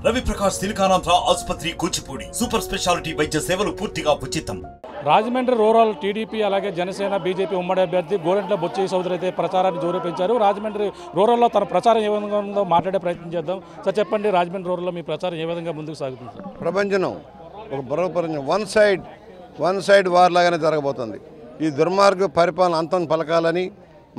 రవి ప్రకాష్ సిలికానాంధ్ర ఆసుపత్రి Kuchipudi super speciality వైద్య సేవలు పూర్తిగా ఉచితం. రాజమండ్రి రూరల్ టీడీపీ అలాగే జనసేన బీజేపీ ఉమ్మడి అభ్యర్థి గోరంట్ల బొత్స సోదరు అయితే ప్రచారాన్ని జోరు పెంచారు. రాజమండ్రి రూరల్లో తన ప్రచారం ఏ విధంగా ఉందో మాట్లాడే ప్రయత్నం చేద్దాం. సార్ చెప్పండి, రాజమండ్రి రూరల్లో మీ ప్రచారం ఏ విధంగా ముందుకు సాగుతుంది? ప్రపంచం ఒక బరోపరంజం వన్ సైడ్ వార్ లాగానే జరగబోతుంది. ఈ దుర్మార్గ పరిపాలన అంతం పలకాలని,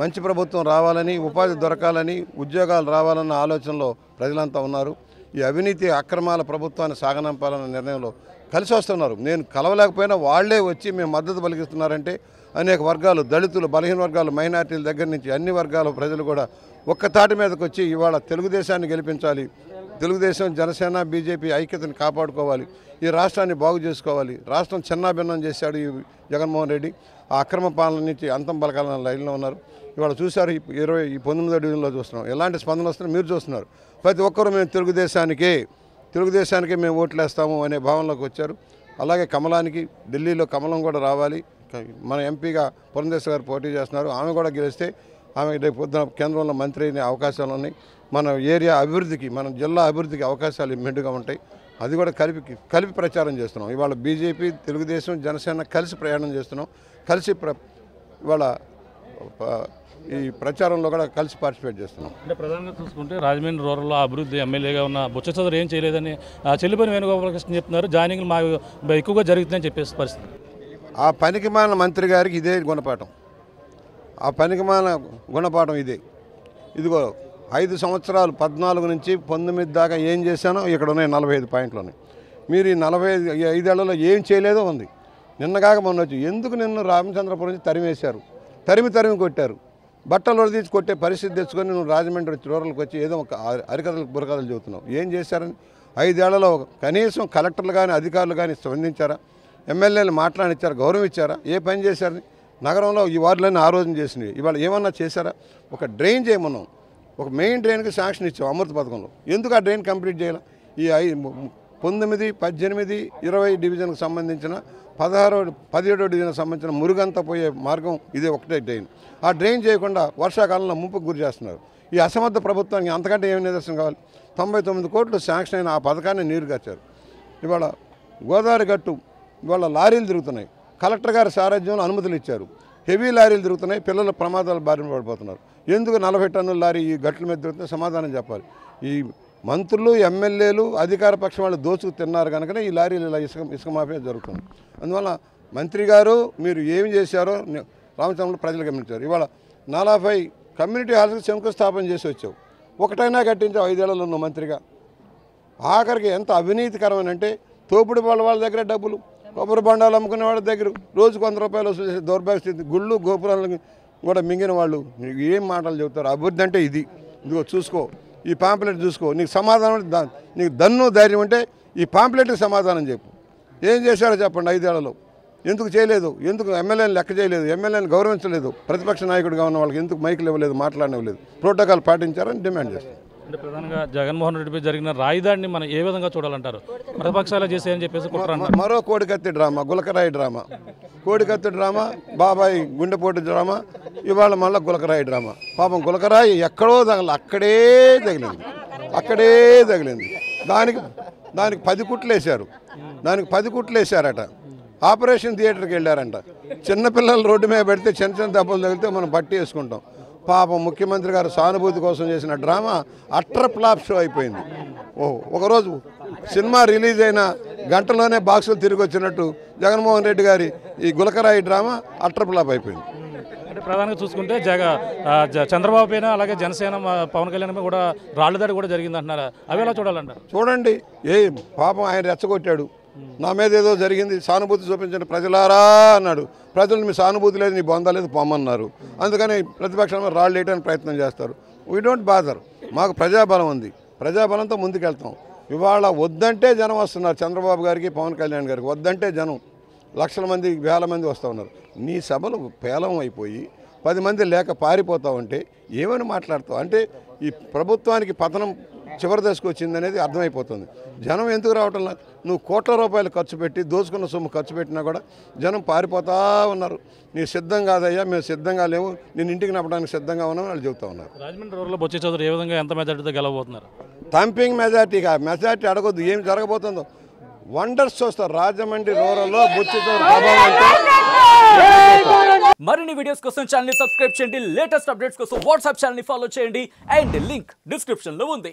మంచి ప్రభుత్వం రావాలని, ఉపాధి దొరకాలని, ఉద్యోగాలు రావాలన్న ఆలోచనలో ప్రజలంతా ఉన్నారు. ఈ అవినీతి అక్రమాల ప్రభుత్వాన్ని సాగనంపాలన్న నిర్ణయంలో కలిసి వస్తున్నారు. నేను కలవలేకపోయినా వాళ్లే వచ్చి మేము మద్దతు పలికిస్తున్నారంటే అనేక వర్గాలు, దళితులు, బలహీన వర్గాలు, మైనార్టీల దగ్గర నుంచి అన్ని వర్గాల ప్రజలు కూడా ఒక్క తాటి మీదకి వచ్చి ఇవాళ తెలుగుదేశాన్ని గెలిపించాలి, తెలుగుదేశం, జనసేన, బీజేపీ ఐక్యతను కాపాడుకోవాలి, ఈ రాష్ట్రాన్ని బాగు చేసుకోవాలి. రాష్ట్రం చిన్నాభిన్నం చేశాడు ఈ జగన్మోహన్ రెడ్డి. ఆ అక్రమ పాలన నుంచి అంతం పలకాలన్న లైన్లో ఉన్నారు. ఇవాళ చూశారు, ఈ 19వ డివిజన్లో చూస్తున్నాం ఎలాంటి స్పందన వస్తుందో మీరు చూస్తున్నారు. ప్రతి ఒక్కరూ మేము తెలుగుదేశానికే మేము ఓట్లు వేస్తాము అనే భావనలోకి వచ్చారు. అలాగే కమలానికి ఢిల్లీలో కమలం కూడా రావాలి. మన ఎంపీగా పురంధేశ్వరి గారు పోటీ చేస్తున్నారు. ఆమె కూడా గెలిస్తే ఆమె రేపు పొద్దున కేంద్రంలో మంత్రి అనే అవకాశాలు ఉన్నాయి. మన ఏరియా అభివృద్ధికి, మన జిల్లా అభివృద్ధికి అవకాశాలు మెండుగా ఉంటాయి. అది కూడా కలిపి ప్రచారం చేస్తున్నాం. ఇవాళ బీజేపీ, తెలుగుదేశం, జనసేన కలిసి ప్రయాణం చేస్తున్నాం. కలిసి ఇవాళ ఈ ప్రచారంలో కూడా కలిసి పార్టిసిపేట్ చేస్తున్నాం. అంటే ప్రధానంగా చూసుకుంటే రాజమండ్రి రూరల్లో అభివృద్ధి ఎమ్మెల్యేగా ఉన్న బొత్స సోదరు ఏం చేయలేదని చెల్లిపోయిన వేణుగోపాలకృష్ణ చెప్తున్నారు. జాయినింగ్లు మా ఎక్కువగా జరుగుతుందని చెప్పేసి పరిస్థితి. ఆ పనికిమాలిన మంత్రి గారికి ఇదే గుణపాఠం. ఇదే. ఇదిగో 5 సంవత్సరాలు 14 నుంచి 19 దాకా ఏం చేశానో ఇక్కడ ఉన్నాయి 45 పాయింట్లు ఉన్నాయి. మీరు ఈ 45 ఏళ్లలో ఏం చేయలేదో ఉంది. నిన్నగాక మొన్న వచ్చి ఎందుకు నిన్ను రామచంద్రపురం నుంచి తరిమేశారు, తరిమి కొట్టారు. బట్టలు వదిలించి కొట్టే పరిస్థితి తెచ్చుకొని నువ్వు రాజమండ్రి రూరల్కి వచ్చి ఏదో ఒక అరికథలు బుర్రకథలు చెబుతున్నావు. ఏం చేశారని 5 ఏళ్లలో కనీసం కలెక్టర్లు కానీ అధికారులు కానీ స్పందించారా? ఎమ్మెల్యేలు మాట్లాడిచ్చారా? గౌరవం ఇచ్చారా? ఏ పని చేశారని? నగరంలో ఈ వార్డులన్నీ ఆ రోజున చేసినవి ఇవాళ ఏమన్నా చేశారా? ఒక డ్రైన్ చేయమన్నాం, ఒక మెయిన్ డ్రైన్కి శాంక్షన్ ఇచ్చాం అమృత పథకంలో. ఎందుకు ఆ డ్రైన్ కంప్లీట్ చేయాలి? ఈ 19, 18, 20 డివిజన్కి సంబంధించిన 16, 17 డివిజన్కి సంబంధించిన మురుగంతా పోయే మార్గం ఇదే ఒకటే డ్రైన్. ఆ డ్రైన్ చేయకుండా వర్షాకాలంలో ముంపుకు గురి చేస్తున్నారు. ఈ అసమర్థ ప్రభుత్వానికి అంతకంటే ఏమి నిదర్శనం కావాలి? 99 కోట్లు శాంక్షన్ అయిన ఆ పథకాన్ని నీరు గార్చారు. ఇవాళ గోదావరి గట్టు ఇవాళ లారీలు తిరుగుతున్నాయి. కలెక్టర్ గారి సారథ్యంలో అనుమతులు ఇచ్చారు. హెవీ లారీలు తిరుగుతున్నాయి. పిల్లలు ప్రమాదాలు బారిన పడిపోతున్నారు. ఎందుకు 40 టన్నుల లారీ ఈ గట్ల మీద తిరుగుతుంటే సమాధానం చెప్పాలి. ఈ మంత్రులు, ఎమ్మెల్యేలు, అధికార పక్షం వాళ్ళు దోచుకు తిన్నారు కనుకనే ఈ లారీలు ఇలా ఇసుక మాఫియా జరుగుతుంది. అందువల్ల మంత్రి గారు మీరు ఏమి చేశారో రామచంద్రంలో ప్రజలు గమనించారు. ఇవాళ 40 కమ్యూనిటీ హాల్స్కి శంకుస్థాపన చేసి వచ్చావు. ఒకటైనా కట్టించావు 5 ఏళ్లలో ఉన్న మంత్రిగా. ఆఖరికి ఎంత అవినీతికరమని అంటే తోపుడు వాళ్ళ దగ్గర డబ్బులు, కొబ్బరి బండాలు అమ్ముకునే వాళ్ళ దగ్గర రోజుకు 100 రూపాయలు వసూలు చేసే దౌర్భాగ్య స్థితి, గుళ్ళు గోపురాలను కూడా మింగిన వాళ్ళు ఏం మాటలు చెబుతారు? అభివృద్ధి అంటే ఇది. ఇదిగో చూసుకో, ఈ పాంప్లెట్ చూసుకో. నీకు సమాధానం, నీకు దన్ను ధైర్యం అంటే ఈ పాంప్లెట్కి సమాధానం చెప్పు. ఏం చేశారో చెప్పండి 5 ఏళ్లలో. ఎందుకు చేయలేదు? ఎందుకు ఎమ్మెల్యేని లెక్క చేయలేదు? ఎమ్మెల్యేని గౌరవించలేదు? ప్రతిపక్ష నాయకుడిగా ఉన్న వాళ్ళకి ఎందుకు మైకులు ఇవ్వలేదు, మాట్లాడనివ్వలేదు? ప్రోటోకాల్ పాటించారని డిమాండ్ చేస్తాం. అంటే ప్రధానంగా జగన్మోహన్ రెడ్డిపై జరిగిన రాయిదాడిని మనం ఏ విధంగా చూడాలంటారు? ప్రతిపక్షాలు చేసేయని చెప్పేసి మరో కోడికత్తి డ్రామా, గులకరాయి డ్రామా, కోడికత్తి డ్రామా, బాబాయ్ గుండెపోటు డ్రామా, ఇవాళ మళ్ళీ గులకరాయి డ్రామా. పాపం గులకరాయి ఎక్కడో అక్కడే తగిలింది. దానికి 10 కుట్లు వేశారు. దానికి 10 కుట్లు వేశారట. ఆపరేషన్ థియేటర్కి వెళ్ళారంట. చిన్నపిల్లలు రోడ్డు మీద పెడితే చిన్న దెబ్బలు తగిలితే మనం బట్టి వేసుకుంటాం. పాపం ముఖ్యమంత్రి గారు సానుభూతి కోసం చేసిన డ్రామా అట్టర్ ఫ్లాప్ షో అయిపోయింది. ఒకరోజు సినిమా రిలీజ్ అయిన గంటలోనే బాక్సులు తిరిగి వచ్చినట్టు జగన్మోహన్ రెడ్డి గారి ఈ గులకరాయి డ్రామా అట్టర్ ఫ్లాప్ అయిపోయింది. అంటే ప్రధానంగా చూసుకుంటే చంద్రబాబు పైన అలాగే జనసేన పవన్ కళ్యాణ్ కూడా రాళ్ల దాడి కూడా జరిగింది అంటున్నారు. అవి ఎలా చూడాలంటారు? చూడండి, పాపం ఆయన రెచ్చగొట్టాడు. నా మీద ఏదో జరిగింది, సానుభూతి చూపించండి ప్రజలారా అన్నాడు. ప్రజలు మీ సానుభూతి లేదు, నీ బొంద లేదు, పొమ్మన్నారు. అందుకని ప్రతిపక్షంలో రాళ్ళు వేయడానికి ప్రయత్నం చేస్తారు. We don't bother. మాకు ప్రజాబలం ఉంది, ప్రజాబలంతో ముందుకెళ్తాం. ఇవాళ వద్దంటే జనం వస్తున్నారు. చంద్రబాబు గారికి, పవన్ కళ్యాణ్ గారికి వద్దంటే జనం లక్షల మంది, వేల మంది వస్తూ ఉన్నారు. నీ సభలు పేలం అయిపోయి 10 మంది లేక పారిపోతావు అంటే ఏమని మాట్లాడతావు? అంటే ఈ ప్రభుత్వానికి పతనం చివరి దశకు వచ్చింది అనేది అర్థమైపోతుంది. జనం ఎందుకు రావటం లేదు? నువ్వు కోట్ల రూపాయలు ఖర్చు పెట్టి దోచుకున్న సొమ్ము ఖర్చు పెట్టినా కూడా జనం పారిపోతా ఉన్నారు. నీ సిద్ధం కాదయ్యా, మేము సిద్ధంగా లేవు, నేను ఇంటికి నప్పడానికి సిద్ధంగా ఉన్నామని వాళ్ళు చెబుతూ ఉన్నారు. రాజమండ్రి రూరల్లో బొత్స చౌదరి ఏ విధంగా ఎంత మెజార్టీతో గెలవబోతున్నారు? థంపింగ్ మెజార్టీ అడగొద్దు. ఏం జరగబోతుందో వండర్స్ చూస్తారు. రాజమండ్రి రూరల్లో బొత్స చౌదరి ప్రభావం. మరిన్ని వీడియోస్ కోసం ఛానల్ ని సబ్స్క్రైబ్ చేయండి. లేటెస్ట్ అప్డేట్స్ కోసం వాట్సాప్ ఛానల్ ని ఫాలో చేయండి. అండ్ లింక్ డిస్క్రిప్షన్ లో ఉంది.